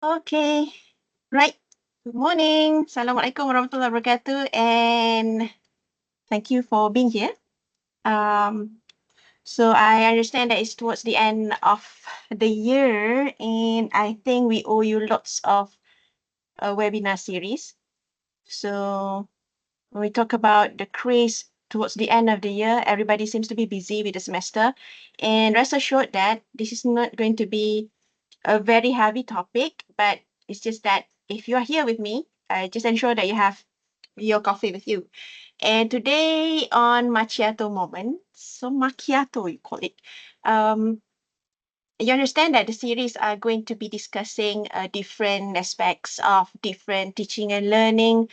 Okay, right. Good morning. Assalamualaikum warahmatullahi wabarakatuh. And thank you for being here. So I understand that it's towards the end of the year, and I think we owe you lots of webinar series. So when we talk about the craze towards the end of the year, everybody seems to be busy with the semester. And rest assured that this is not going to be a very heavy topic, but it's just that if you are here with me, just ensure that you have your coffee with you. And today on Macchiato moment, so Macchiato you call it, um, you understand that the series are going to be discussing different aspects of different teaching and learning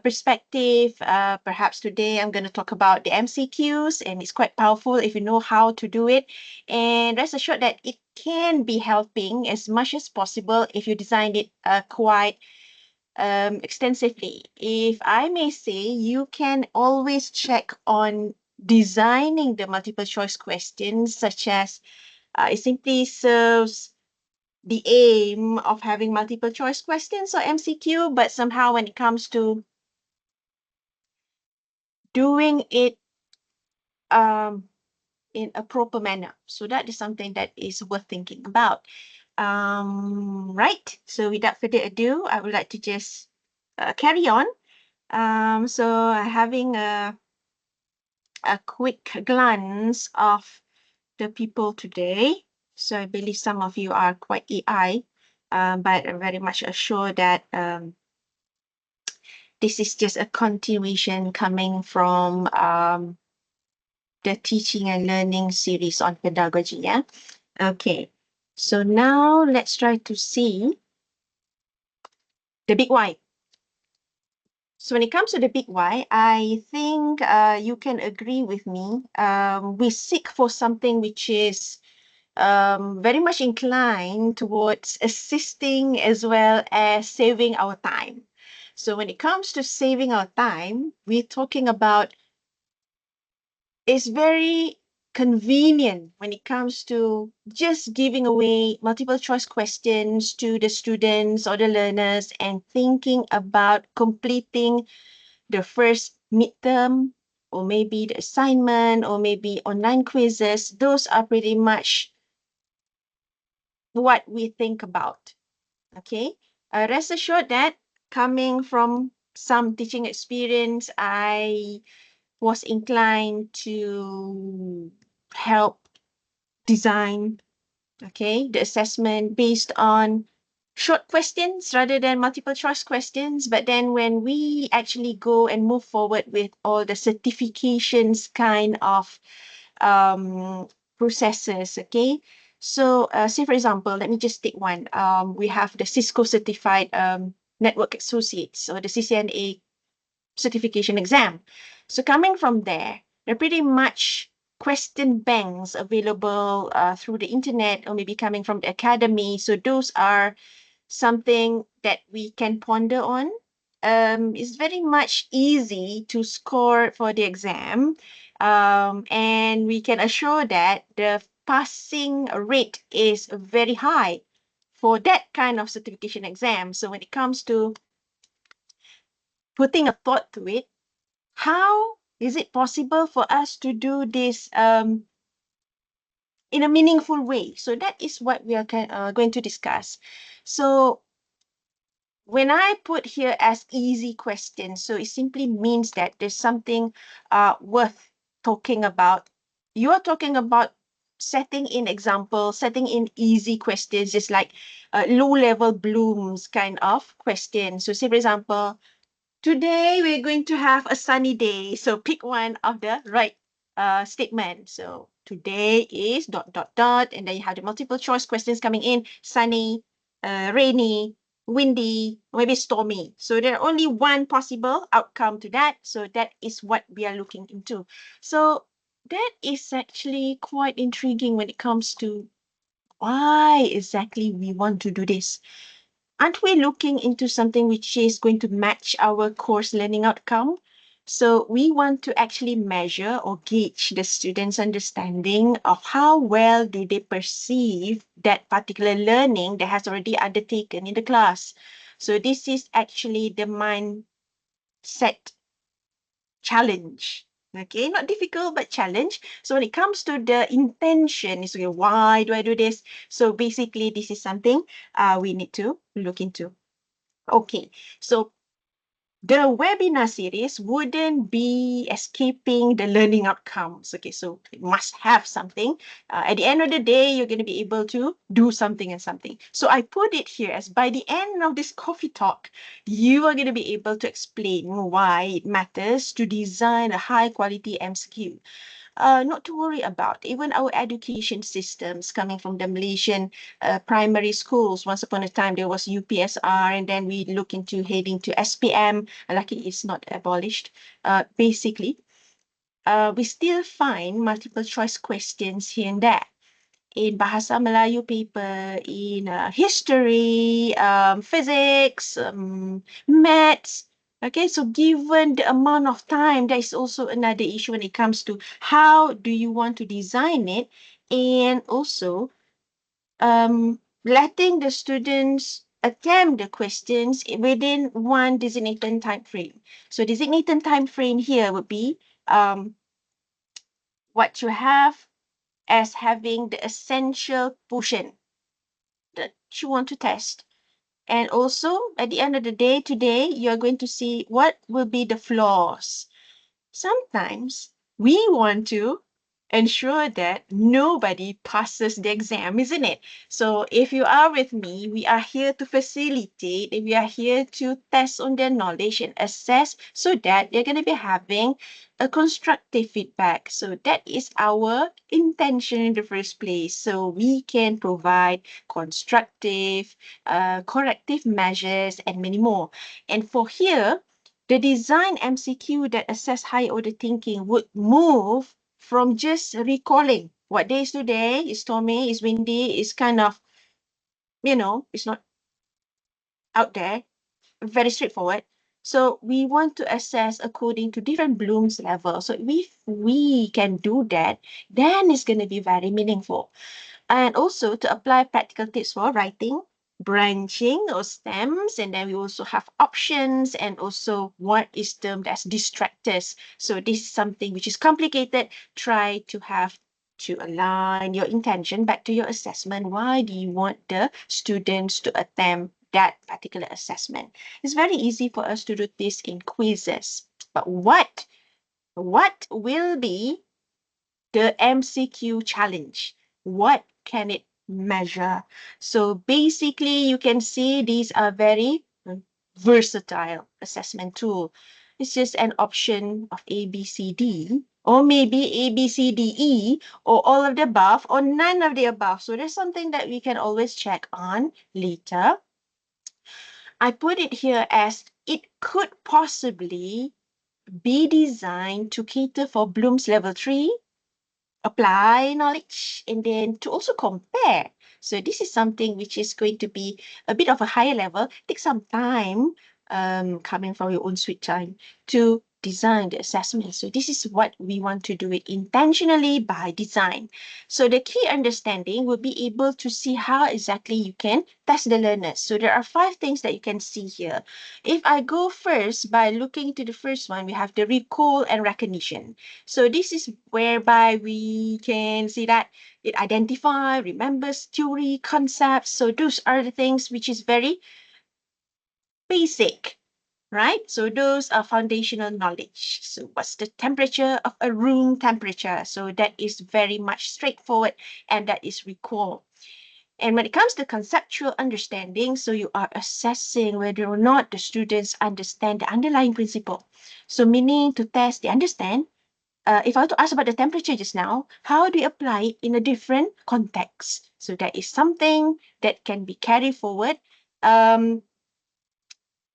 perspective. Perhaps today I'm going to talk about the MCQs, and it's quite powerful if you know how to do it. And rest assured that it can be helping as much as possible if you designed it quite extensively. If I may say, you can always check on designing the multiple choice questions, such as it simply serves the aim of having multiple choice questions or MCQ, but somehow when it comes to doing it in a proper manner. So that is something that is worth thinking about. Right. So without further ado, I would like to just carry on. So having a quick glance of the people today. So I believe some of you are quite AI, but I'm very much assured that this is just a continuation coming from the teaching and learning series on pedagogy. Yeah. Okay. So now let's try to see the big why. So when it comes to the big why, I think you can agree with me. We seek for something which is very much inclined towards assisting as well as saving our time. So when it comes to saving our time, we're talking about it's very convenient when it comes to just giving away multiple choice questions to the students or the learners and thinking about completing the first midterm or maybe the assignment or maybe online quizzes. Those are pretty much what we think about. Okay. Rest assured that coming from some teaching experience, I was inclined to help design, okay, the assessment based on short questions rather than multiple choice questions. But then when we actually go and move forward with all the certifications kind of processes, okay. So say for example, let me just take one. We have the Cisco certified network associates or the CCNA certification exam. So coming from there, there are pretty much question banks available through the internet or maybe coming from the academy. So those are something that we can ponder on. It's very much easy to score for the exam. And we can assure that the passing rate is very high for that kind of certification exam. So when it comes to putting a thought to it, how is it possible for us to do this in a meaningful way? So that is what we are going to discuss. So when I put here as easy questions, so it simply means that there's something worth talking about. You're talking about setting in examples, setting in easy questions, just like low-level blooms kind of questions. So say, for example, today we're going to have a sunny day. So pick one of the right statement. So today is dot dot dot, and then you have the multiple choice questions coming in: sunny, rainy, windy, maybe stormy. So there are only one possible outcome to that. So that is what we are looking into. So that is actually quite intriguing when it comes to why exactly we want to do this. Aren't we looking into something which is going to match our course learning outcome? So we want to actually measure or gauge the students' understanding of how well do they perceive that particular learning that has already undertaken in the class. So this is actually the mindset challenge. Okay, not difficult, but challenge. So when it comes to the intention, is okay, why do I do this? So basically, this is something we need to look into. Okay, so the webinar series wouldn't be escaping the learning outcomes. Okay, so it must have something. At the end of the day, you're going to be able to do something and something. So I put it here as by the end of this coffee talk, you are going to be able to explain why it matters to design a high quality MCQ. Not to worry about. Even our education systems coming from the Malaysian primary schools. Once upon a time, there was UPSR, and then we look into heading to SPM. Lucky it's not abolished. Basically, we still find multiple choice questions here and there in Bahasa Melayu paper, in history, physics, maths. Okay, so given the amount of time, there is also another issue when it comes to how do you want to design it, and also letting the students attempt the questions within one designated time frame. So designated time frame here would be what you have as having the essential portion that you want to test. And also, at the end of the day, today, you're going to see what will be the flaws. Sometimes we want to ensure that nobody passes the exam, isn't it? So if you are with me, we are here to facilitate, we are here to test on their knowledge and assess so that they're going to be having a constructive feedback. So that is our intention in the first place. So we can provide constructive, corrective measures and many more. And for here, the design MCQ that assess high order thinking would move from just recalling what day is today, is stormy, is windy, is kind of, it's not out there, very straightforward. So we want to assess according to different Bloom's level. So if we can do that, then it's going to be very meaningful. And also to apply practical tips for writing, branching or stems, and then we also have options and also what is termed as distractors. So this is something which is complicated. Try to have to align your intention back to your assessment. Why do you want the students to attempt that particular assessment? It's very easy for us to do this in quizzes. But what will be the MCQ challenge? What can it measure? So basically, you can see these are very versatile assessment tool. It's just an option of A, B, C, D, or maybe A, B, C, D, E, or all of the above, or none of the above. So there's something that we can always check on later. I put it here as it could possibly be designed to cater for Bloom's level 3, apply knowledge, and then to also compare. So this is something which is going to be a bit of a higher level, take some time, coming from your own sweet time to design the assessment. So this is what we want to do it intentionally by design. So the key understanding will be able to see how exactly you can test the learners. So there are 5 things that you can see here. If I go first by looking to the first one, we have the recall and recognition. So this is whereby we can see that it identifies, remembers theory, concepts. So those are the things which is very basic, right? So those are foundational knowledge. So what's the temperature of a room temperature? So that is very much straightforward, and that is recall. And when it comes to conceptual understanding, so you are assessing whether or not the students understand the underlying principle. So meaning to test they understand. If I were to ask about the temperature just now, how do you apply it in a different context? So that is something that can be carried forward. Um,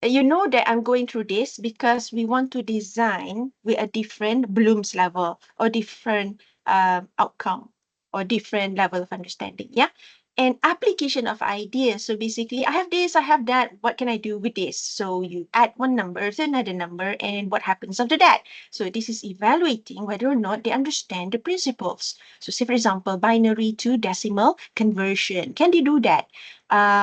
you know that I'm going through this because we want to design with a different Bloom's level or different outcome or different level of understanding. Yeah. and application of ideas. So basically, I have this, I have that. What can I do with this? So you add one number to another number, and what happens after that? So this is evaluating whether or not they understand the principles. So say, for example, binary to decimal conversion. Can they do that?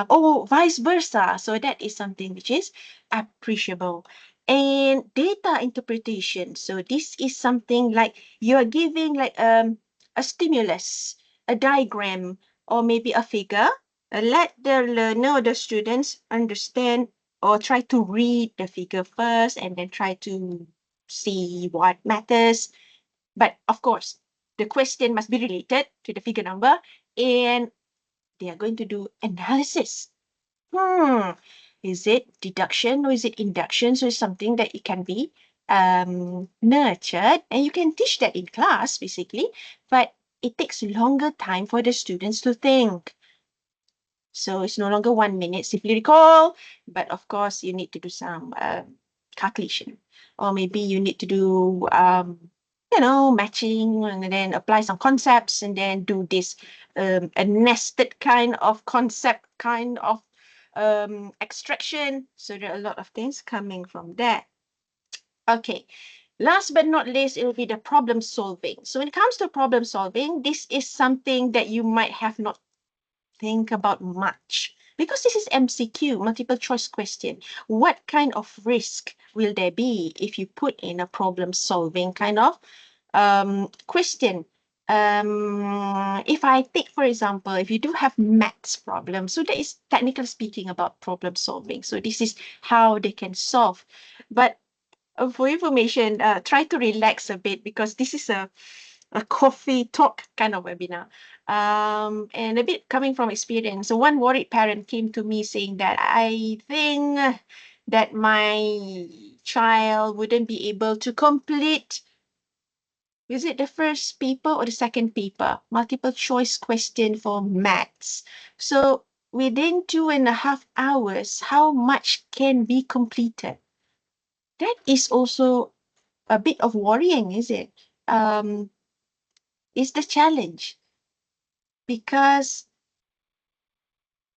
Or vice versa. So that is something which is appreciable. And data interpretation. So this is something like you're giving like a stimulus, a diagram, or maybe a figure. Let the learner or the students understand or try to read the figure first and then try to see what matters. But of course, the question must be related to the figure number, and they are going to do analysis. Is it deduction or is it induction? So it's something that it can be nurtured, and you can teach that in class basically, but it takes longer time for the students to think. So it's no longer 1 minute, simply recall, but of course you need to do some calculation, or maybe you need to do, matching and then apply some concepts and then do this a nested kind of concept, kind of extraction. So there are a lot of things coming from that. Okay. Last but not least, it will be the problem solving. So when it comes to problem solving, this is something that you might have not think about much, because this is MCQ, multiple choice question. What kind of risk will there be if you put in a problem solving kind of question? If I take, for example, if you do have maths problems, so that is technically speaking about problem solving. So this is how they can solve. But for information, try to relax a bit, because this is a coffee talk kind of webinar. And a bit coming from experience. So one worried parent came to me saying that I think that my child wouldn't be able to complete, is it the first paper or the second paper? Multiple choice question for maths. So within 2.5 hours, how much can be completed? That is also a bit of worrying, is it? Is the challenge, because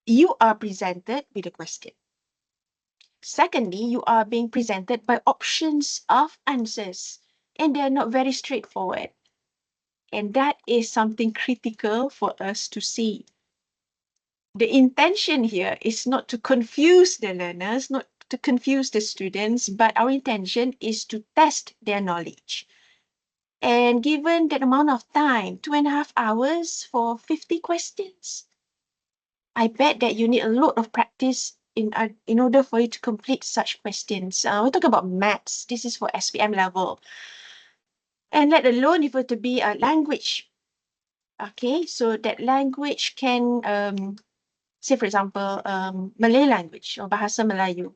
you are presented with a question. Secondly, you are being presented by options of answers, and they're not very straightforward. And that is something critical for us to see. The intention here is not to confuse the learners, not to confuse the students, but our intention is to test their knowledge. And given that amount of time, 2.5 hours for 50 questions, I bet that you need a lot of practice in order for you to complete such questions. We're talking about maths. This is for SPM level. And let alone if it to be a language. Okay, so that language can, say for example, Malay language or Bahasa Melayu.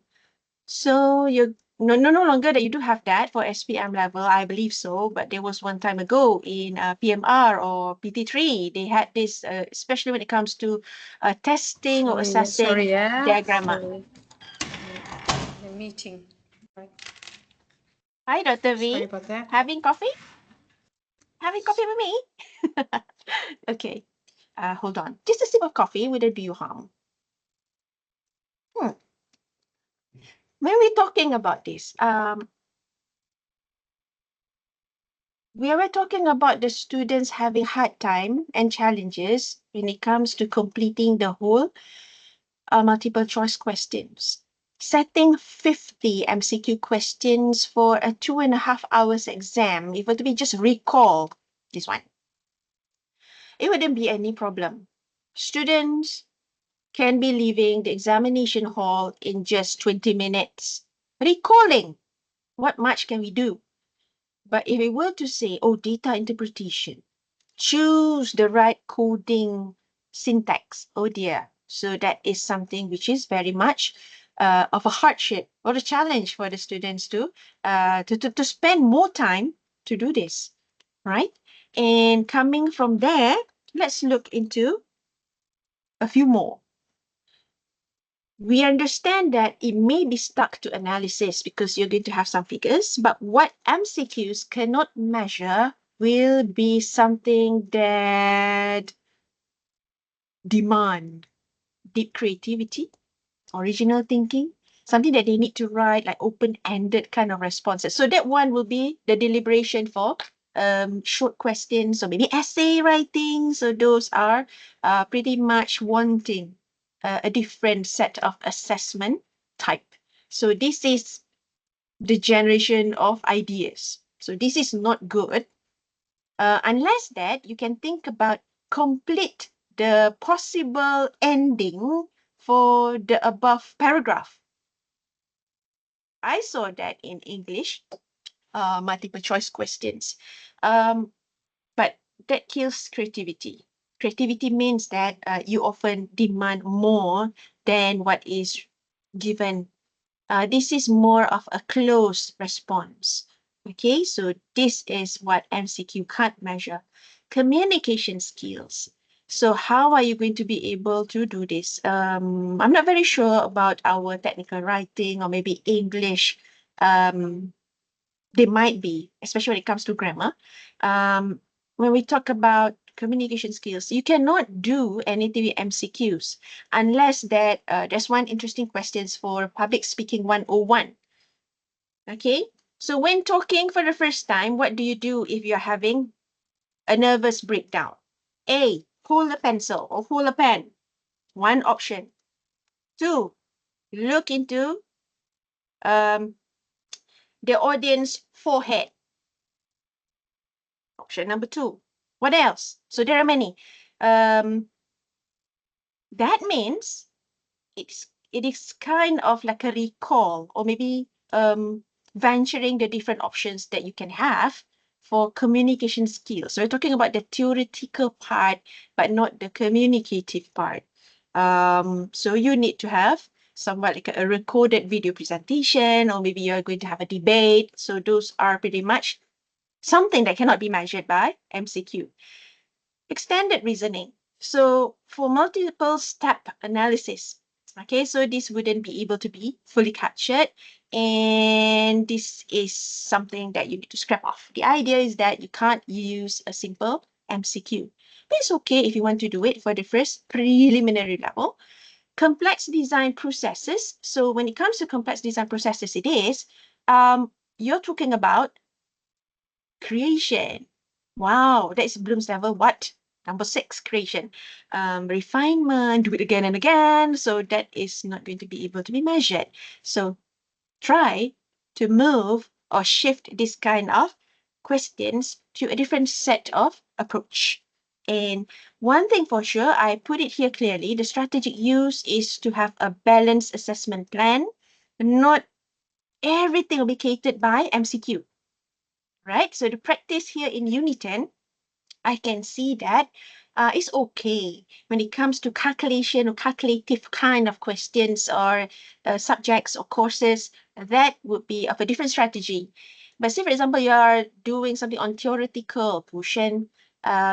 So you no longer that you do have that for SPM level, I believe so. But there was one time ago in PMR or PT3, they had this, especially when it comes to testing or assessing their grammar. Sorry. The meeting. Right. Hi, Dr. V. Sorry about that. Having coffee? Having coffee with me? Okay. Hold on. Just a sip of coffee wouldn't do you harm. When we're talking about this, we were talking about the students having hard time and challenges when it comes to completing the whole multiple choice questions. Setting 50 MCQ questions for a 2.5 hours exam, if it to be just recall this one, it wouldn't be any problem. Students can be leaving the examination hall in just 20 minutes. Recalling, what much can we do? But if we were to say, oh, data interpretation, choose the right coding syntax, oh dear. So that is something which is very much of a hardship or a challenge for the students to spend more time to do this, right? And coming from there, let's look into a few more. We understand that it may be stuck to analysis because you're going to have some figures, but what MCQs cannot measure will be something that demand deep creativity, original thinking, something that they need to write, like open-ended kind of responses. So that one will be the deliberation for short questions or maybe essay writing. So those are pretty much wanting a different set of assessment type. So this is the generation of ideas. So this is not good. Unless that you can think about complete the possible ending for the above paragraph. I saw that in English, multiple choice questions. But that kills creativity. Creativity means that you often demand more than what is given. This is more of a close response. Okay, so this is what MCQ can't measure. Communication skills. So how are you going to be able to do this? I'm not very sure about our technical writing or maybe English. They might be, especially when it comes to grammar. When we talk about communication skills, you cannot do anything with MCQs unless that there's one interesting questions for public speaking 101. Okay, so when talking for the first time, what do you do if you're having a nervous breakdown? A, hold a pencil or hold a pen. One option. Two, look into um, the audience forehead. Option number two. What else? So there are many. Um, that means it is kind of like a recall or maybe venturing the different options that you can have for communication skills. So we're talking about the theoretical part, but not the communicative part. So you need to have somewhat like a recorded video presentation, or maybe you're going to have a debate. So those are pretty much something that cannot be measured by MCQ. Extended reasoning. So for multiple step analysis, okay, so this wouldn't be able to be fully captured. And this is something that you need to scrap off. The idea is that you can't use a simple MCQ. But it's okay if you want to do it for the first preliminary level. Complex design processes. So when it comes to complex design processes, it is, you're talking about creation. Wow, that's Bloom's level what? Number 6, creation. Refinement, do it again and again. So that is not going to be able to be measured. So try to move or shift this kind of questions to a different set of approach. And one thing for sure, I put it here clearly, the strategic use is to have a balanced assessment plan. Not everything will be catered by MCQ, right? So the practice here in Unit 10, I can see that it's okay when it comes to calculation or calculative kind of questions or subjects or courses. That would be of a different strategy. But say, for example, you are doing something on theoretical portion,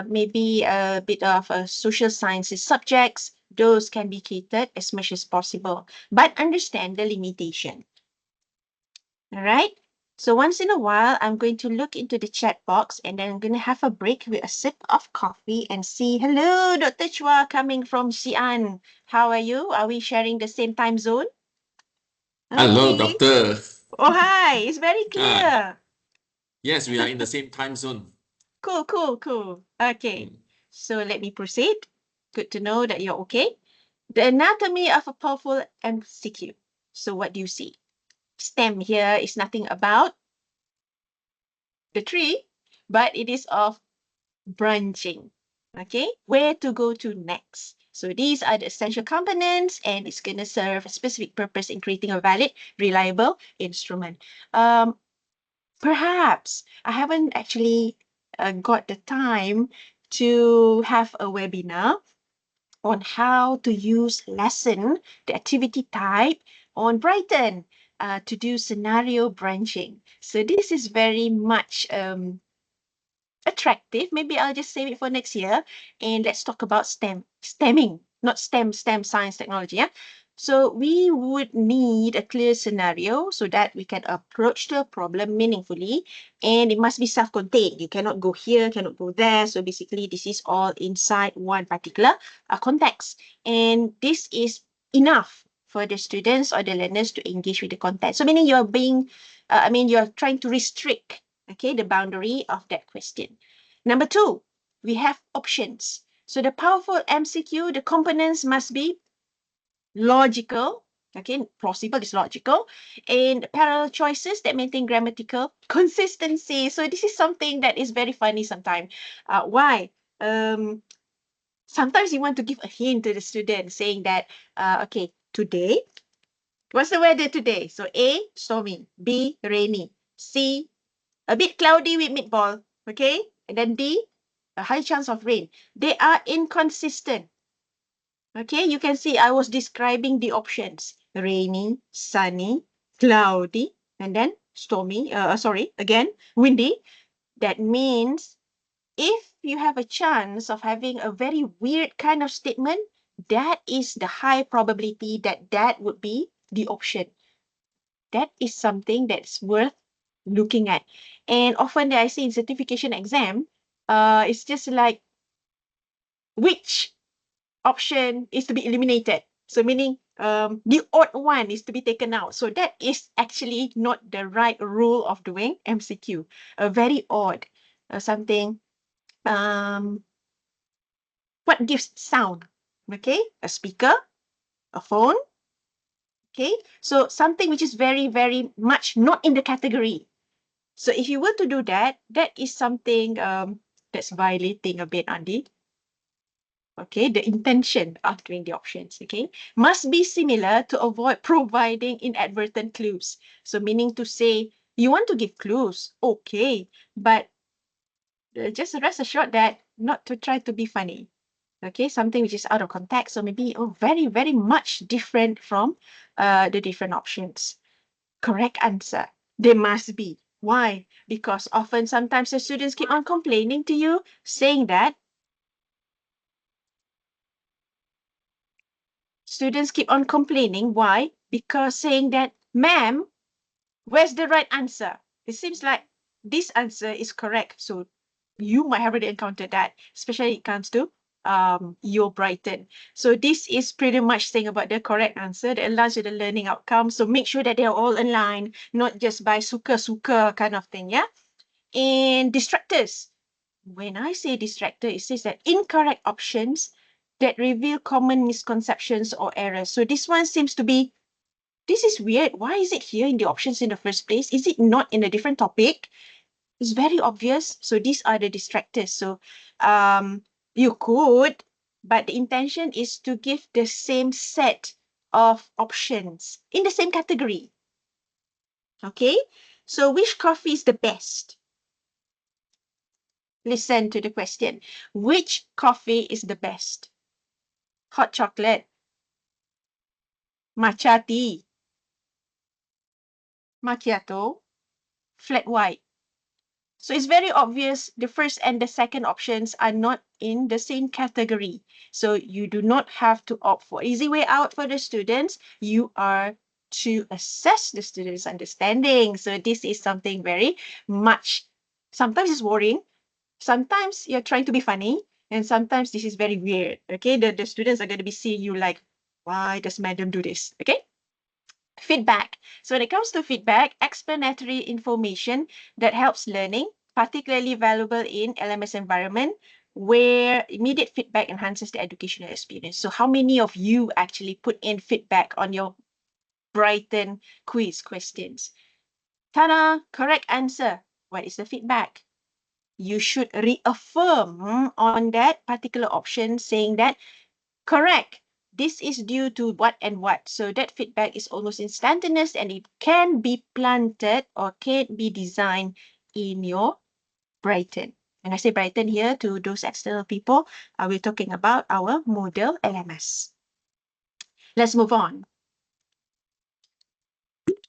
maybe a bit of social sciences subjects, those can be catered as much as possible. But understand the limitation. All right. So once in a while, I'm going to look into the chat box and then I'm going to have a break with a sip of coffee and see. Hello, Dr. Chua coming from Xi'an. How are you? Are we sharing the same time zone? Hello, Okay. doctor. Oh, hi. It's very Hi. clear. Yes, we are in the same time zone. Cool, cool, cool. Okay. So let me proceed. Good to know that you're okay. The anatomy of a powerful MCQ. So what do you see? STEM here is nothing about the tree, but it is of branching. Okay, where to go to next. So these are the essential components, and it's going to serve a specific purpose in creating a valid, reliable instrument. Perhaps I haven't actually got the time to have a webinar on how to use lesson, the activity type on Brighton to do scenario branching. So this is very much attractive. Maybe I'll just save it for next year. And let's talk about STEM, STEMming, not STEM, STEM, science, technology. Yeah. So we would need a clear scenario so that we can approach the problem meaningfully, and it must be self-contained. You cannot go here, cannot go there. So basically, this is all inside one particular context. And this is enough for the students or the learners to engage with the content. So meaning you're being, you're trying to restrict, okay, the boundary of that question. Number two, we have options. So the powerful MCQ, the components must be logical, okay, plausible is logical, and parallel choices that maintain grammatical consistency. So this is something that is very funny sometimes. Why? Sometimes you want to give a hint to the student saying that, okay, today, what's the weather today? So A, stormy, B, rainy, C, a bit cloudy with meatball, okay, and then D, a high chance of rain. They are inconsistent. Okay, you can see I was describing the options. Rainy, sunny, cloudy, and then stormy, again, windy. That means if you have a chance of having a very weird kind of statement, that is the high probability that that would be the option. That is something that's worth looking at. And often that I see in certification exam, it's just like which option is to be eliminated. So meaning the odd one is to be taken out. So that is actually not the right rule of doing MCQ. Very odd. Something, what gives sound? Okay, a speaker, a phone. Okay, so something which is very, very much not in the category. So if you were to do that, that is something that's violating a bit on the, okay, the intention of doing the options, okay, must be similar to avoid providing inadvertent clues. So meaning to say, you want to give clues, okay, but just rest assured that not to try to be funny, okay, something which is out of context, so maybe very, very much different from the different options. Correct answer. They must be. Why? Because often, sometimes the students keep on complaining to you, saying that students keep on complaining. Why? Because saying that, ma'am, where's the right answer? It seems like this answer is correct. So you might have already encountered that, especially when it comes to your Brighton. So this is pretty much saying about the correct answer that aligns with the learning outcome. So make sure that they are all aligned, not just by suka-suka kind of thing, yeah? And distractors. When I say distractor, it says that incorrect options that reveal common misconceptions or errors. So this one seems to be, this is weird. Why is it here in the options in the first place? Is it not in a different topic? It's very obvious. So these are the distractors. So you could, but the intention is to give the same set of options in the same category. Okay, so which coffee is the best? Listen to the question. Which coffee is the best? Hot chocolate, matcha tea, macchiato, flat white. So it's very obvious the first and the second options are not in the same category. So you do not have to opt for easy way out for the students. You are to assess the students' understanding. So this is something very much, sometimes it's worrying. Sometimes you're trying to be funny, and sometimes this is very weird. Okay, the students are going to be seeing you like, why does madam do this? Okay. Feedback. So when it comes to feedback, explanatory information that helps learning, particularly valuable in LMS environment, where immediate feedback enhances the educational experience. So how many of you actually put in feedback on your Brighton quiz questions? Tana, correct answer. What is the feedback? You should reaffirm on that particular option saying that, correct, this is due to what and what. So that feedback is almost instantaneous and it can be planted or can be designed in your Brighton. And I say Brighton here to those external people, we're talking about our model LMS. Let's move on.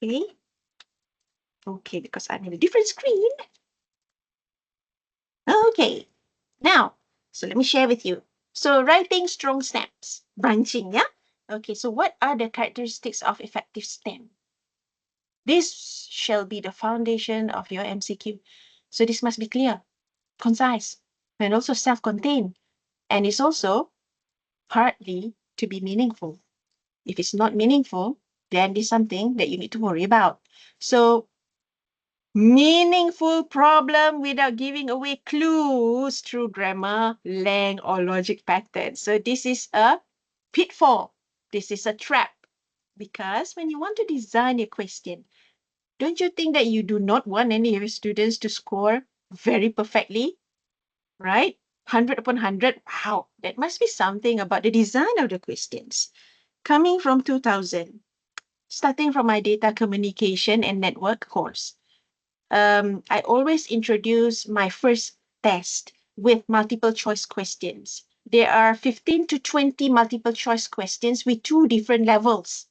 Okay. Okay, because I'm in a different screen. Okay. Now, so let me share with you. So writing strong snaps, branching, yeah? Okay, so what are the characteristics of effective STEM? This shall be the foundation of your MCQ. So this must be clear, concise, and also self-contained. And it's also partly to be meaningful. If it's not meaningful, then it's something that you need to worry about. So meaningful problem without giving away clues through grammar, lang, or logic patterns. So this is a pitfall. This is a trap. Because when you want to design a question, don't you think that you do not want any of your students to score very perfectly, right? 100 upon 100. Wow, that must be something about the design of the questions. Coming from 2000, starting from my data communication and network course, I always introduce my first test with multiple choice questions. There are 15 to 20 multiple choice questions with two different levels.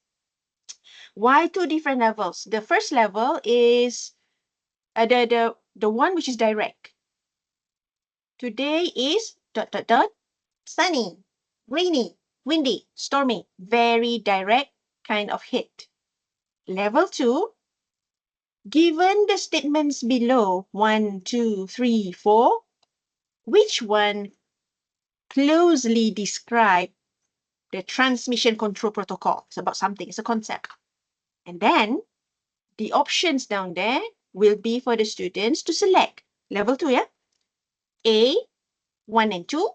Why two different levels? The first level is the one which is direct. Today is ... sunny, rainy, windy, stormy. Very direct kind of hit. Level 2, given the statements below, 1, 2, 3, 4, which one closely describe the transmission control protocol? It's about something, it's a concept. And then the options down there will be for the students to select. Level 2, yeah? A, 1 and 2.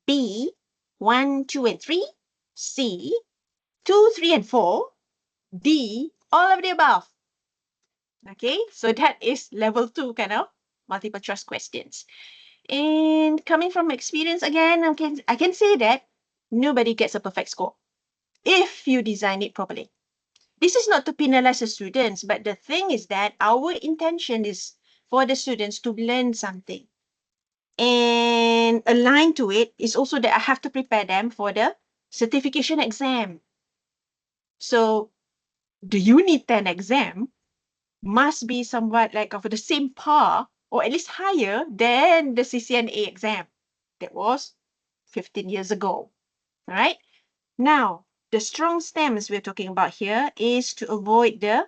B, 1, 2, and 3. C, 2, 3, and 4. D, all of the above. Okay, so that is level 2 kind of multiple choice questions. And coming from experience, again, I can say that nobody gets a perfect score if you design it properly. This is not to penalize the students, but the thing is that our intention is for the students to learn something. And aligned to it is also that I have to prepare them for the certification exam. So the Unit 10 exam must be somewhat like of the same par or at least higher than the CCNA exam. That was 15 years ago. All right. Now, the strong stems we're talking about here is to avoid the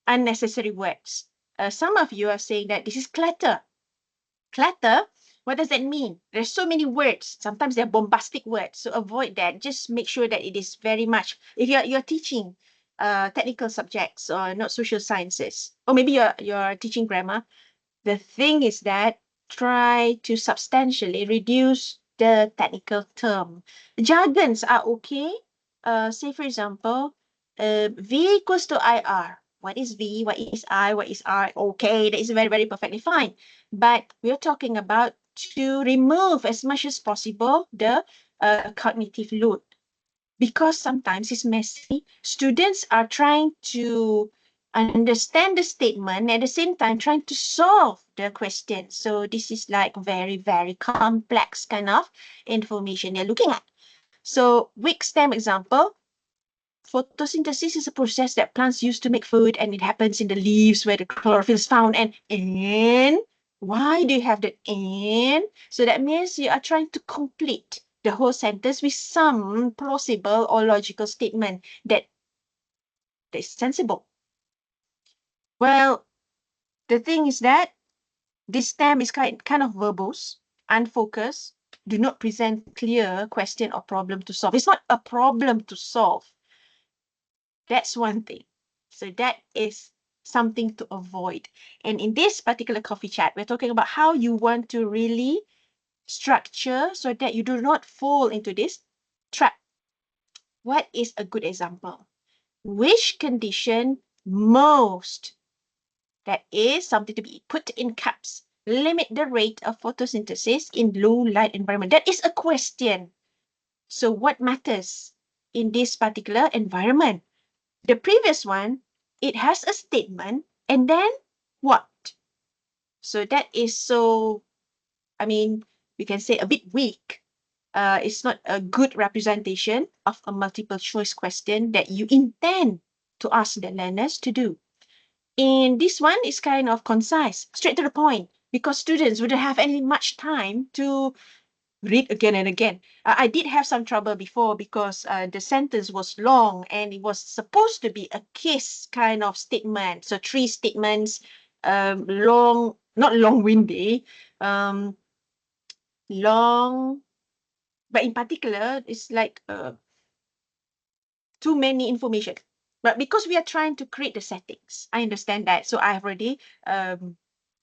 unnecessary words. Some of you are saying that this is clutter. Clutter, what does that mean? There's so many words. Sometimes they're bombastic words. So avoid that. Just make sure that it is very much, if you're teaching technical subjects or not social sciences, or maybe you're teaching grammar, the thing is that try to substantially reduce the technical term. Jargons are okay. Say, for example, V equals to IR. What is V? What is I? What is R? Okay, that is very, very perfectly fine. But we're talking about to remove as much as possible the cognitive load. Because sometimes it's messy. Students are trying to understand the statement at the same time trying to solve the question. So this is like very, very complex kind of information you're looking at. So weak STEM example, photosynthesis is a process that plants use to make food, and it happens in the leaves where the chlorophyll is found. And why do you have the and? So that means you are trying to complete the whole sentence with some plausible or logical statement that is sensible. Well, the thing is that this stem is kind of verbose, unfocused, do not present clear question or problem to solve. It's not a problem to solve. That's one thing. So that is something to avoid. And in this particular coffee chat, we're talking about how you want to really structure so that you do not fall into this trap. What is a good example? Which condition most, that is something to be put in caps, limit the rate of photosynthesis in low light environment? That is a question. So what matters in this particular environment? The previous one, it has a statement and then what? So that is so, I mean, we can say a bit weak. It's not a good representation of a multiple choice question that you intend to ask the learners to do. And this one is kind of concise, straight to the point, because students wouldn't have any much time to read again and again. I did have some trouble before because the sentence was long and it was supposed to be a case kind of statement. So 3 statements, long, not long-winded, long, but in particular, it's like too many information. But because we are trying to create the settings, I understand that. So I've already,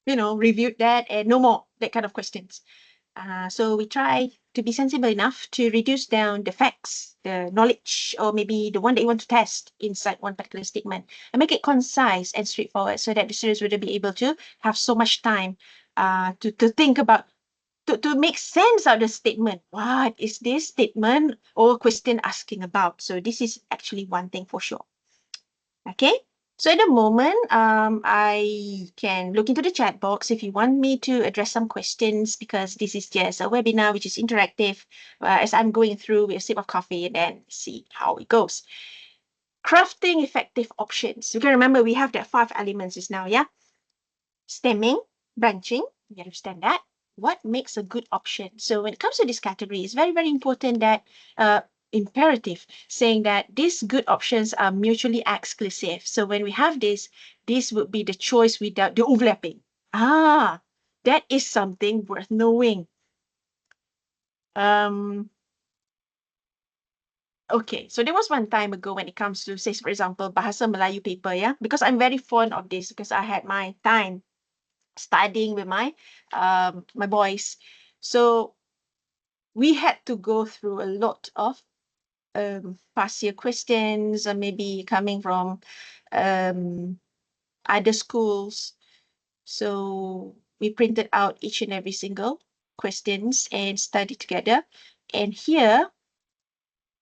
reviewed that and no more that kind of questions. So we try to be sensible enough to reduce down the facts, the knowledge, or maybe the one that you want to test inside one particular statement and make it concise and straightforward so that the students wouldn't be able to have so much time to think about, to make sense of the statement. What is this statement or question asking about? So this is actually one thing for sure. Okay. So at the moment, I can look into the chat box if you want me to address some questions, because this is just a webinar which is interactive as I'm going through with a sip of coffee and then see how it goes. Crafting effective options. You can remember we have that 5 elements is now, yeah? Stemming, branching, you understand that. What makes a good option? So when it comes to this category, it's very, very important that imperative saying that these good options are mutually exclusive. So when we have this would be the choice without the overlapping. That is something worth knowing. Okay, so there was one time ago when it comes to, say, for example, Bahasa Melayu paper, yeah? Because I'm very fond of this because I had my time studying with my my boys. So we had to go through a lot of past year questions, and maybe coming from other schools. So we printed out each and every single questions and studied together. And here,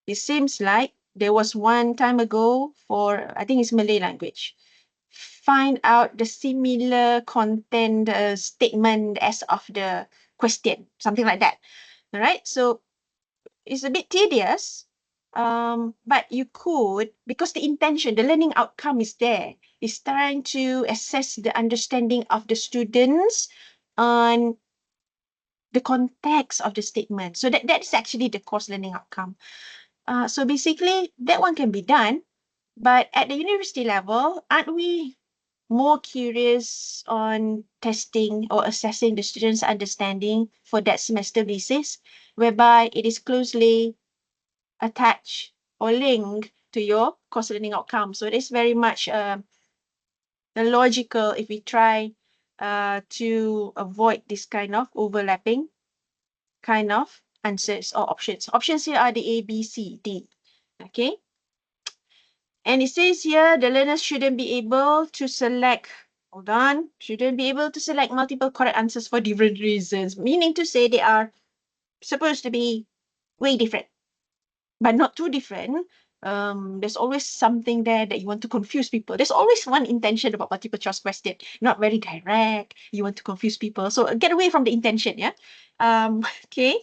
it seems like there was one time ago for, I think it's Malay language. Find out the similar content statement as of the question, something like that. All right. So it's a bit tedious, but you could, because the intention, the learning outcome is there, is trying to assess the understanding of the students on the context of the statement. So that is actually the course learning outcome. So basically, that one can be done, but at the university level, aren't we more curious on testing or assessing the students' understanding for that semester basis, whereby it is closely attached or linked to your course learning outcome? So it is very much the logical if we try to avoid this kind of overlapping kind of answers or options. Options here are the A, B, C, D. Okay. And it says here the learners shouldn't be able to select, hold on, shouldn't be able to select multiple correct answers for different reasons, meaning to say they are supposed to be way different, but not too different. There's always something there that you want to confuse people. There's always one intention about multiple choice question, not very direct. You want to confuse people. So get away from the intention, yeah? Okay.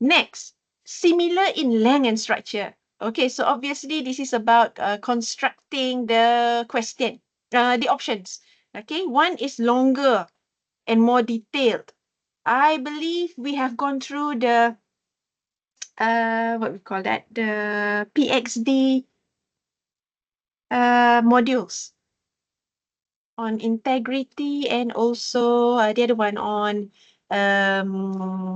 Next, similar in length and structure. Okay, so obviously this is about constructing the question, the options. Okay, one is longer and more detailed. I believe we have gone through the, what we call that, the PXD modules on integrity, and also the other one on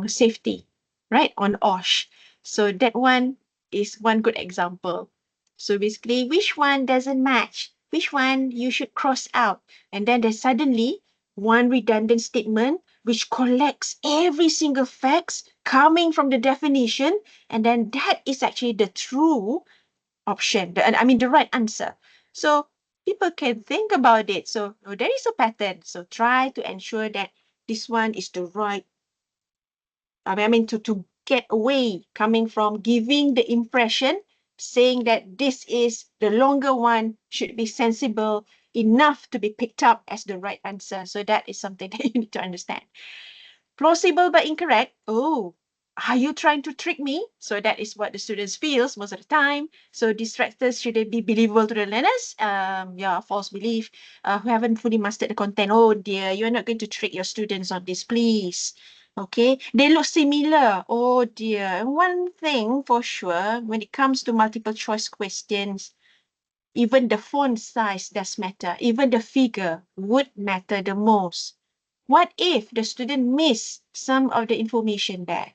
safety, right? On OSH. So that one is one good example. So basically, which one doesn't match? Which one you should cross out? And then there's suddenly one redundant statement which collects every single facts coming from the definition, and then that is actually the true option, the right answer. So people can think about it. So there is a pattern. So try to ensure that this one is the right, to get away coming from giving the impression saying that this is the longer one should be sensible enough to be picked up as the right answer. So that is something that you need to understand. Plausible but incorrect. Oh, are you trying to trick me? So that is what the students feels most of the time. So distractors shouldn't be believable to the learners. False belief. Who haven't fully mastered the content. Oh dear, you're not going to trick your students on this, please. Okay, they look similar. Oh dear. And one thing for sure, when it comes to multiple choice questions, even the font size does matter. Even the figure would matter the most. What if the student missed some of the information there?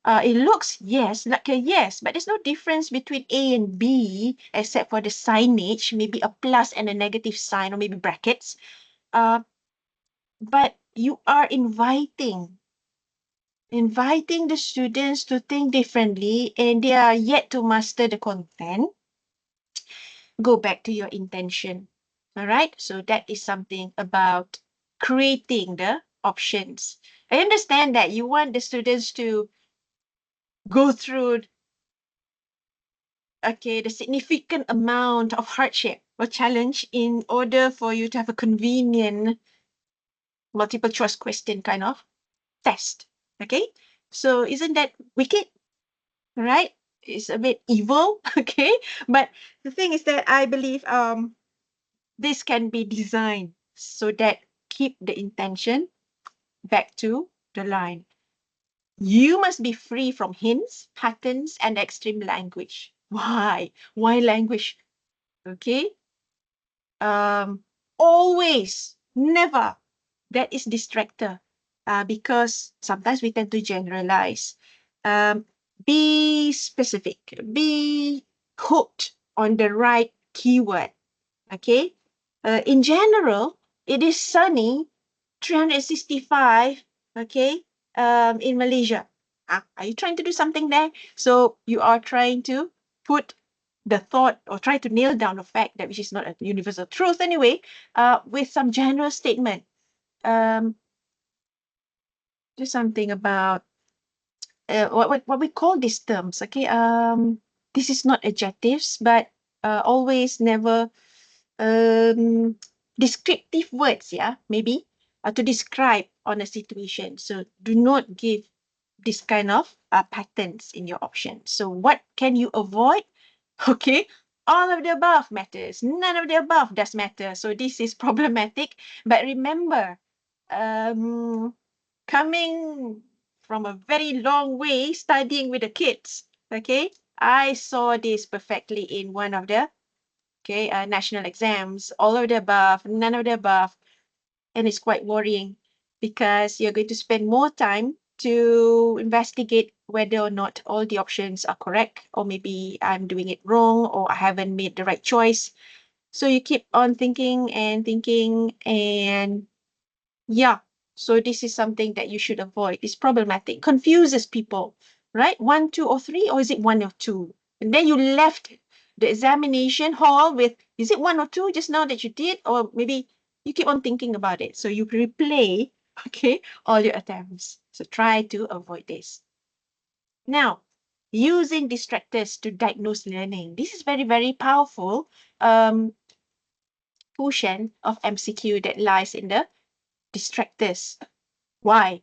It looks yes, like a yes, but there's no difference between A and B except for the signage, maybe a plus and a negative sign, or maybe brackets. Uh, but you are inviting the students to think differently, and they are yet to master the content. Go back to your intention. All right. So that is something about creating the options. I understand that you want the students to go through, okay, the significant amount of hardship or challenge in order for you to have a convenient multiple choice question kind of test. Okay. So isn't that wicked? Right? It's a bit evil. Okay. But the thing is that I believe this can be designed so that keep the intention back to the line. You must be free from hints, patterns, and extreme language. Why? Why language? Okay. Always, never. That is distractor. Because sometimes we tend to generalize. Um, be specific. Be hooked on the right keyword. Okay. In general, it is sunny 365, okay, in Malaysia. Are you trying to do something there? So you are trying to put the thought or try to nail down the fact that which is not a universal truth anyway, with some general statement. Um, do something about what we call these terms, okay? This is not adjectives, but always never um, descriptive words, yeah, maybe to describe on a situation. So do not give this kind of patterns in your option. So what can you avoid? Okay, all of the above matters. None of the above does matter. So this is problematic. But remember, um, coming from a very long way studying with the kids, okay, I saw this perfectly in one of the national exams, all of the above, none of the above. And it's quite worrying because you're going to spend more time to investigate whether or not all the options are correct, or maybe I'm doing it wrong, or I haven't made the right choice. So you keep on thinking, and yeah. So this is something that you should avoid. It's problematic, confuses people, right? One, two, or three, or is it one or two? And then you left the examination hall with, is it one or two just now that you did? Or maybe you keep on thinking about it. So you replay, okay, all your attempts. So try to avoid this. Now, using distractors to diagnose learning. This is very, very powerful portion of MCQ that lies in the distractors. Why?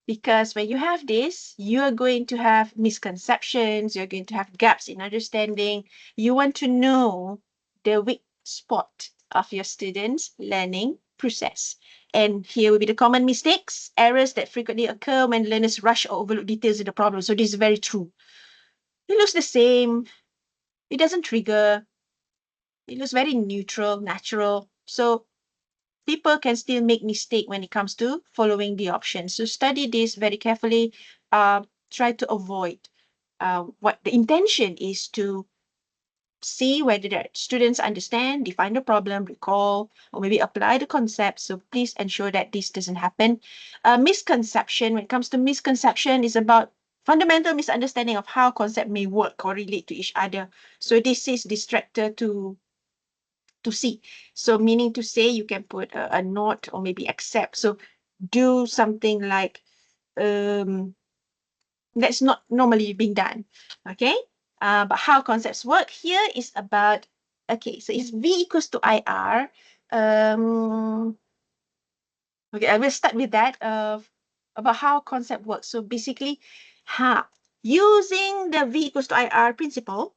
Because when you have this, you are going to have misconceptions, you're going to have gaps in understanding. You want to know the weak spot of your students' learning process. And here will be the common mistakes, errors that frequently occur when learners rush or overlook details in the problem. So this is very true. It looks the same. It doesn't trigger. It looks very neutral, natural. So people can still make mistake when it comes to following the options. So study this very carefully. Try to avoid what the intention is to see whether the students understand, define the problem, recall, or maybe apply the concept. So please ensure that this doesn't happen. Misconception, when it comes to misconception, is about fundamental misunderstanding of how concept may work or relate to each other. So this is distractor to see. So meaning to say you can put a not or maybe accept. So do something like that's not normally being done. Okay. But how concepts work here is about, okay, so it's V equals to IR. Okay, I will start with that about how concept works. So basically, using the V equals to IR principle,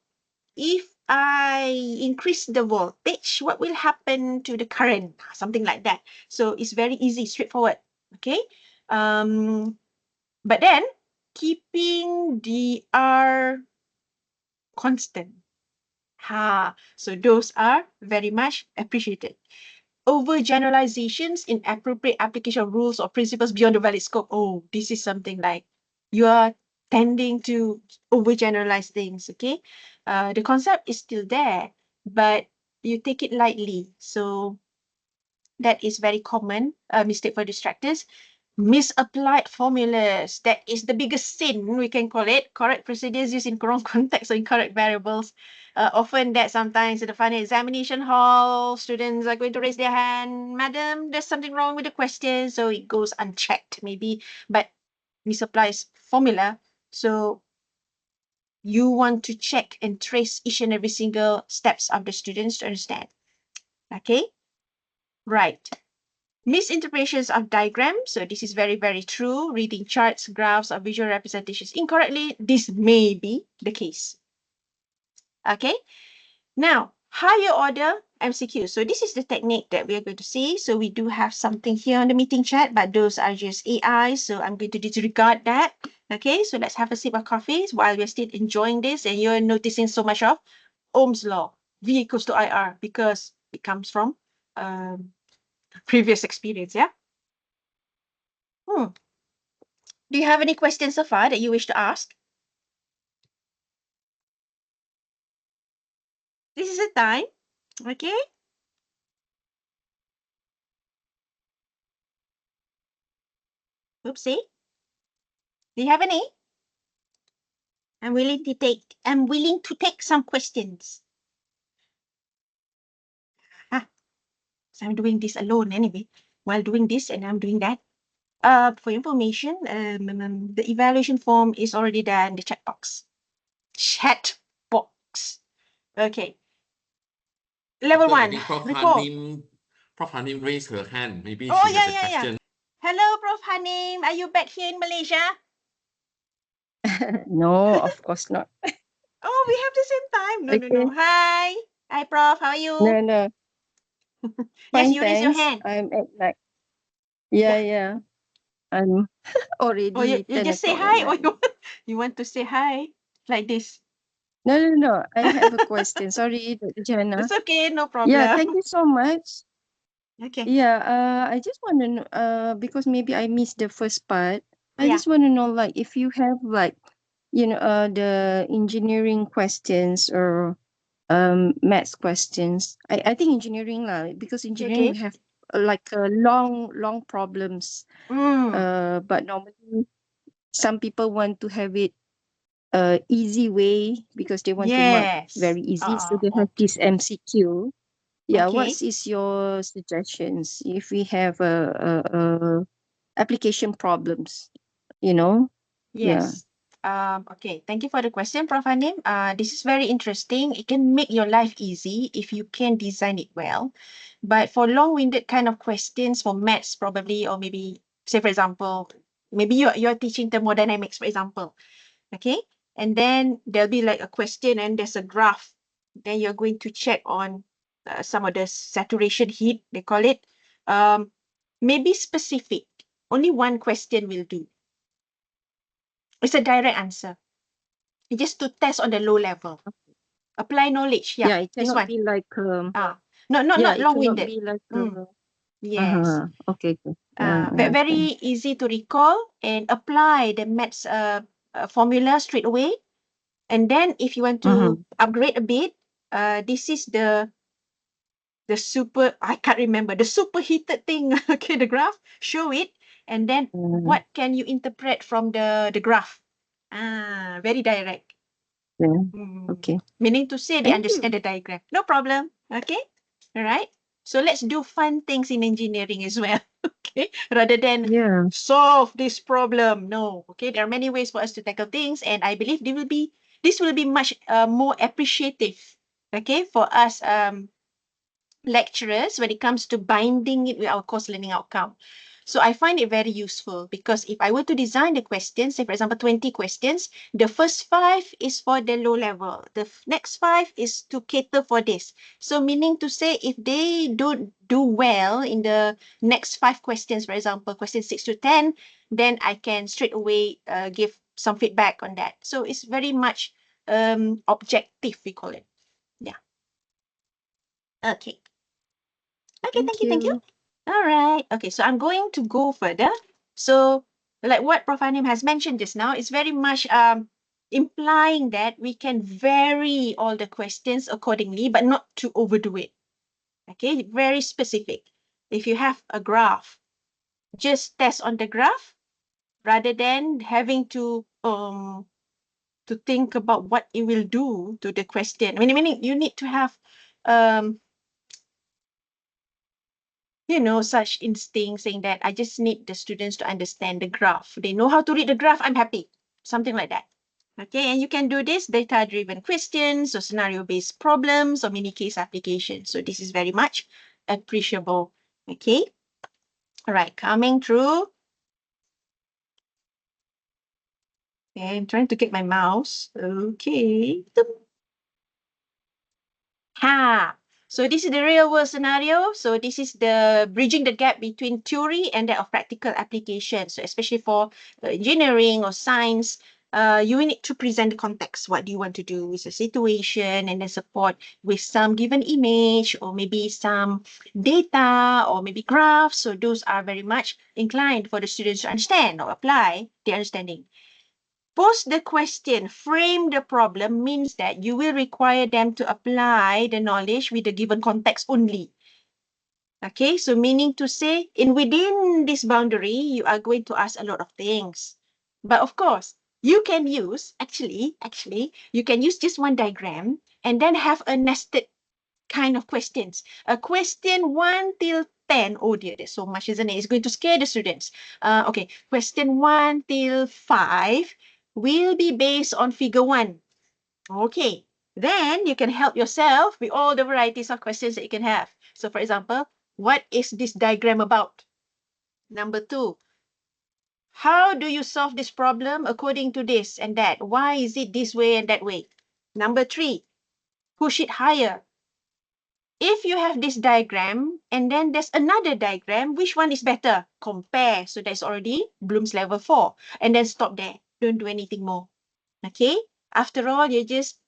if I increase the voltage, what will happen to the current? Something like that. So it's very easy, straightforward. Okay. But then keeping the R constant. So those are very much appreciated. Overgeneralizations, inappropriate application of rules or principles beyond the valid scope. Oh, this is something like you are tending to overgeneralize things, okay? The concept is still there, but you take it lightly. So that is very common mistake for distractors. Misapplied formulas. That is the biggest sin, we can call it. Correct procedures used in wrong context or incorrect variables. Often that sometimes in the final examination hall, students are going to raise their hand, Madam, there's something wrong with the question. So it goes unchecked maybe, but misapplies formula. So you want to check and trace each and every single steps of the students to understand. Okay, right. Misinterpretations of diagrams. So this is very, very true. Reading charts, graphs, or visual representations incorrectly. This may be the case. Okay. Now, higher order MCQs. So this is the technique that we are going to see. So we do have something here on the meeting chat, but those are just AI. So I'm going to disregard that. Okay. So let's have a sip of coffee while we're still enjoying this and you're noticing so much of Ohm's law, V equals to IR, because it comes from previous experience. Yeah. Do you have any questions so far that you wish to ask? This is the time. Okay. Oopsie. Do you have any? I'm willing to take some questions. So I'm doing this alone anyway. While doing this and I'm doing that. For information, the evaluation form is already there in the chat box. Chat box. Okay. Level Doctor, I 1. think Report. Prof. Hanim raised her hand. Maybe Oh, she has a yeah. question. Hello, Prof. Hanim. Are you back here in Malaysia? No, of course not. Oh, we have the same time. No. Okay. Hi. Hi, Prof. How are you? No. Yes, Fine, you raise your thanks. hand. I'm at night. Yeah. I'm Or already you 10 just say o'clock at hi, or night. you want to say hi like this. No. I have a question. Sorry, Dr. Jana. It's okay, no Yeah, problem. thank you so much. Okay. Yeah, I just want to know, because maybe I missed the first part. I Yeah. just want to know, like, if you have, like, the engineering questions or maths questions. I think engineering lah, because engineering Okay. we have like long problems. But normally some people want to have it easy way because they want to mark Yes. very easy. So they have Okay. this MCQ. Yeah, Okay. what is your suggestions if we have a application problems? Yeah. Yes. Okay. Thank you for the question, Prof. Hanim. This is very interesting. It can make your life easy if you can design it well. But for long-winded kind of questions for maths, probably, or maybe, say, for example, maybe you're teaching thermodynamics, for example. Okay. And then there'll be like a question and there's a graph. Then you're going to check on some of the saturation heat, they call it. Maybe specific. Only one question will do. It's a direct answer. It's just to test on the low level. Apply knowledge. Yeah, It this cannot one. be like Not it cannot long-winded. be like Yes. okay. I Very understand. easy to recall and apply the maths formula straight away. And then if you want to upgrade a bit, this is the super, I can't remember, the superheated thing. Okay, the graph, show it. And then what can you interpret from the graph? Very direct. Yeah. Okay. Meaning to say they Thank you. understand the diagram. No problem. Okay. All right. So let's do fun things in engineering as well. Okay. Rather than Yeah. solve this problem. No. Okay. There are many ways for us to tackle things. And I believe this will be much more appreciative. Okay. For us lecturers when it comes to binding it with our course learning outcome. So I find it very useful because if I were to design the questions, say for example, 20 questions, the first 5 is for the low level. The next 5 is to cater for this. So meaning to say, if they don't do well in the next 5 questions, for example, question 6 to 10, then I can straight away give some feedback on that. So it's very much objective, we call it. Yeah. Okay. Okay, thank you. All right. Okay, so I'm going to go further. So, like what Prof. Hanim has mentioned just now, it's very much implying that we can vary all the questions accordingly, but not to overdo it. Okay, very specific. If you have a graph, just test on the graph rather than having to think about what it will do to the question. Meaning you need to have you know, such instinct saying that I just need the students to understand the graph. They know how to read the graph, I'm happy. Something like that. Okay, and you can do this data-driven questions or scenario-based problems or mini case applications. So this is very much appreciable. Okay. All right, coming through. Okay, I'm trying to get my mouse. Okay. Ha. So this is the real world scenario. So this is the bridging the gap between theory and that of practical application. So especially for engineering or science, you need to present the context. What do you want to do with the situation, and then support with some given image or maybe some data or maybe graphs. So those are very much inclined for the students to understand or apply the understanding. Pose the question, frame the problem means that you will require them to apply the knowledge with the given context only. Okay, so meaning to say, within this boundary, you are going to ask a lot of things. But of course, you can use, actually, you can use just one diagram and then have a nested kind of questions. A question 1 till 10. Oh dear, there's so much, isn't it? It's going to scare the students. Okay, question 1 till 5 will be based on figure 1. Okay, then you can help yourself with all the varieties of questions that you can have. So for example, what is this diagram about? Number 2, how do you solve this problem according to this and that? Why is it this way and that way? Number 3, push it higher. If you have this diagram and then there's another diagram, which one is better? Compare. So that's already Bloom's level 4. And then stop there. Don't do anything more. Okay? After all, you're just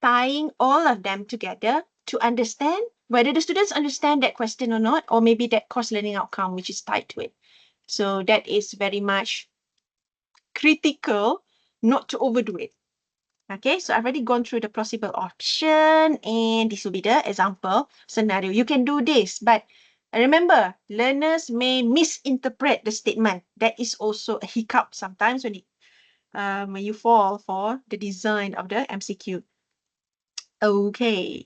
tying all of them together to understand whether the students understand that question or not, or maybe that course learning outcome which is tied to it. So that is very much critical not to overdo it. Okay, so I've already gone through the possible option, and this will be the example scenario. You can do this, but remember, learners may misinterpret the statement. That is also a hiccup sometimes when you fall for the design of the MCQ. Okay,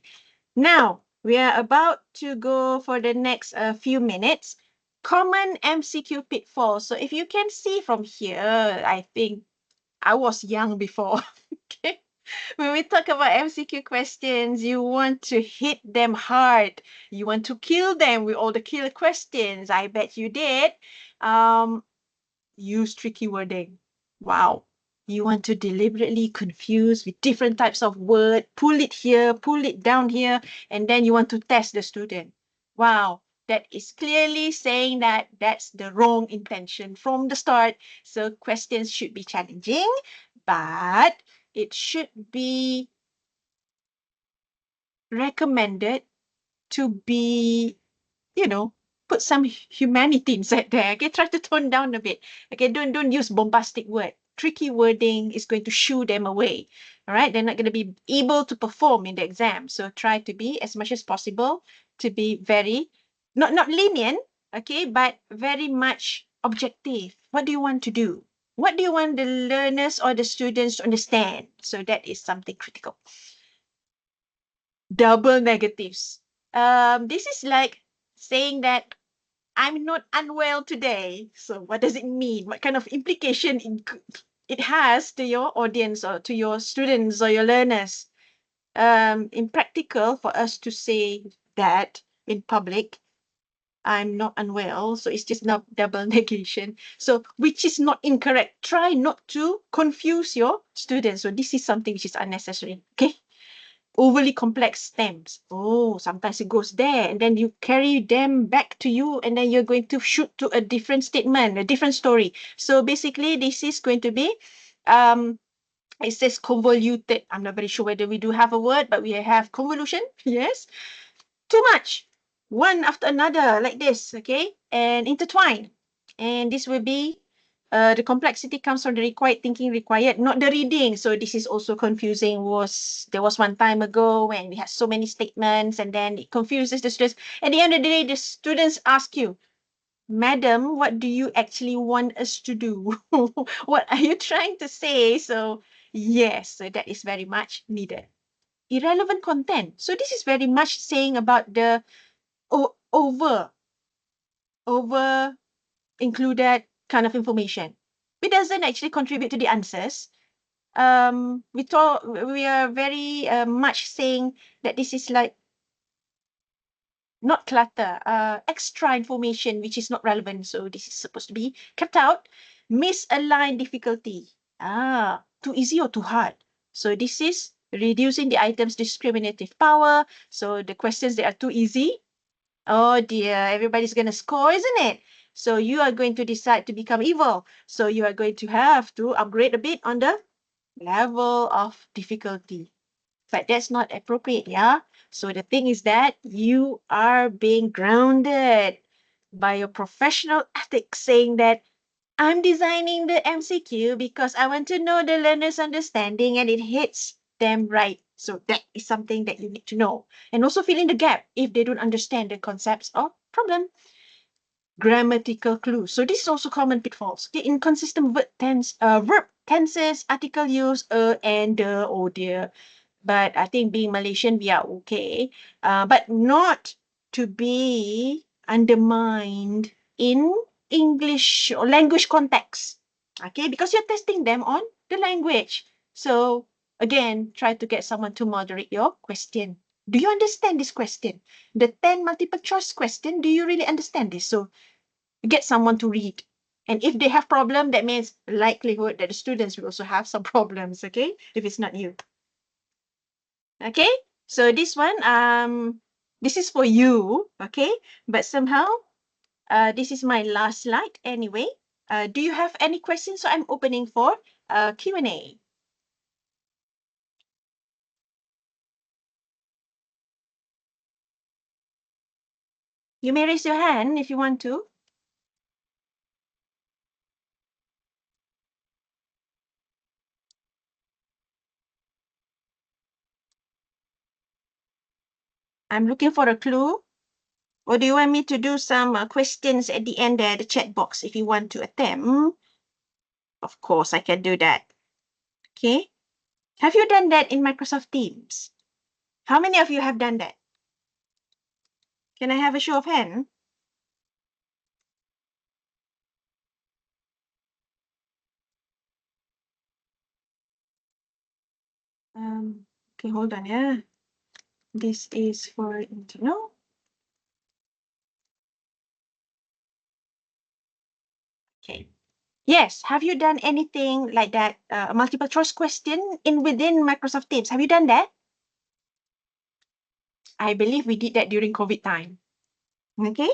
now we are about to go for the next few minutes. Common MCQ pitfalls. So if you can see from here, I think I was young before. Okay. When we talk about MCQ questions, you want to hit them hard. You want to kill them with all the killer questions. I bet you did. Use tricky wording. Wow. You want to deliberately confuse with different types of word, pull it here, pull it down here, and then you want to test the student. Wow. That is clearly saying that that's the wrong intention from the start. So questions should be challenging, but it should be recommended to be, you know, put some humanity inside there. Okay, try to tone down a bit. Okay, don't use bombastic word. Tricky wording is going to shoo them away. All right, they're not going to be able to perform in the exam. So try to be as much as possible to be very, not lenient, okay, but very much objective. What do you want to do? What do you want the learners or the students to understand? So that is something critical. Double negatives. This is like saying that I'm not unwell today. So what does it mean? What kind of implication it has to your audience or to your students or your learners? Impractical for us to say that in public. I'm not unwell. So it's just not double negation. So which is not incorrect. Try not to confuse your students. So this is something which is unnecessary. Okay. Overly complex stems. Oh, sometimes it goes there and then you carry them back to you and then you're going to shoot to a different statement, a different story. So basically this is going to be, it says convoluted. I'm not very sure whether we do have a word, but we have convolution. Yes. Too much. One after another like this, okay? And intertwine. And this will be the complexity comes from the required thinking required, not the reading. So this is also confusing. There was one time ago when we had so many statements and then it confuses the students. At the end of the day, the students ask you, Madam, what do you actually want us to do? What are you trying to say? So yes, so that is very much needed. Irrelevant content. So this is very much saying about the over included kind of information. It doesn't actually contribute to the answers. We are very much saying that this is like not clutter, extra information which is not relevant. So this is supposed to be kept out. Misaligned difficulty. Too easy or too hard. So this is reducing the item's discriminative power. So the questions that are too easy, oh dear, everybody's going to score, isn't it? So you are going to decide to become evil. So you are going to have to upgrade a bit on the level of difficulty. But that's not appropriate, yeah? So the thing is that you are being grounded by your professional ethics saying that I'm designing the MCQ because I want to know the learner's understanding and it hits them right. So that is something that you need to know. And also fill in the gap if they don't understand the concepts or problem. Grammatical clues. So this is also common pitfalls. Okay, inconsistent verb tenses, article use, and oh dear. But I think being Malaysian, we are okay. But not to be undermined in English or language context. Okay, because you're testing them on the language. So again, try to get someone to moderate your question. Do you understand this question? The 10 multiple choice question, do you really understand this? So get someone to read. And if they have problem, that means likelihood that the students will also have some problems, okay? If it's not you. Okay, so this one, this is for you, okay? But somehow, this is my last slide anyway. Do you have any questions? So I'm opening for Q&A. You may raise your hand if you want to. I'm looking for a clue. Or do you want me to do some questions at the end there, the chat box, if you want to attempt? Of course, I can do that. Okay. Have you done that in Microsoft Teams? How many of you have done that? Can I have a show of hands? Okay, hold on, yeah. This is for internal. Okay. Yes, have you done anything like that, a multiple choice question within Microsoft Teams? Have you done that? I believe we did that during COVID time. Okay.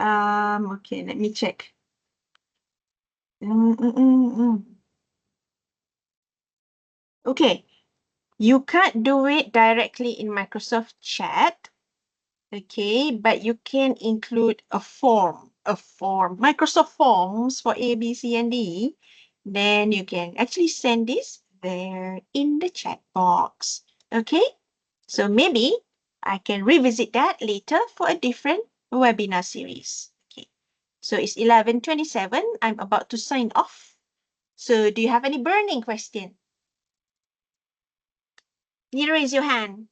Okay, let me check. Okay, you can't do it directly in Microsoft Chat. Okay, but you can include a form, Microsoft Forms for A, B, C, and D. Then you can actually send this there in the chat box. Okay, so maybe I can revisit that later for a different webinar series. Okay, so it's 11:27. I'm about to sign off. So do you have any burning question? You raise your hand.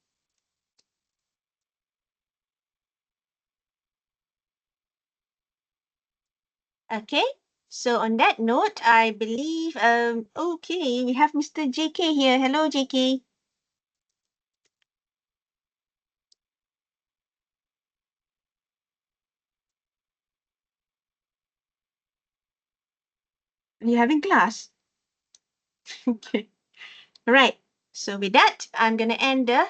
Okay, so on that note, I believe, okay, we have Mr. JK here. Hello, JK. You're having class. Okay. All right. So with that, I'm going to end the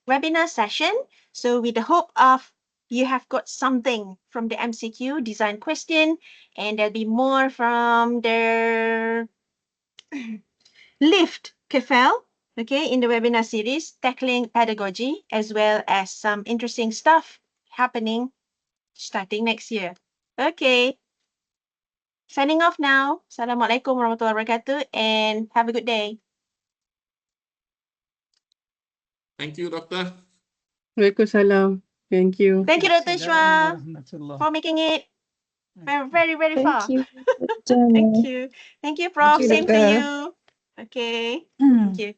webinar session. So with the hope of you have got something from the MCQ design question, and there'll be more from the Lift Kefel, okay, in the webinar series, tackling pedagogy, as well as some interesting stuff happening starting next year. Okay. Signing off now. Assalamualaikum warahmatullahi wabarakatuh, and have a good day. Thank you, Doctor. Waalaikumsalam. Thank you. Thank you, Dr. Shwa, Warahmatullah. for making it very, very, very Thank far. you. Thank you. Thank you, Prof. you, Same to Doctor. you. Okay. Thank you.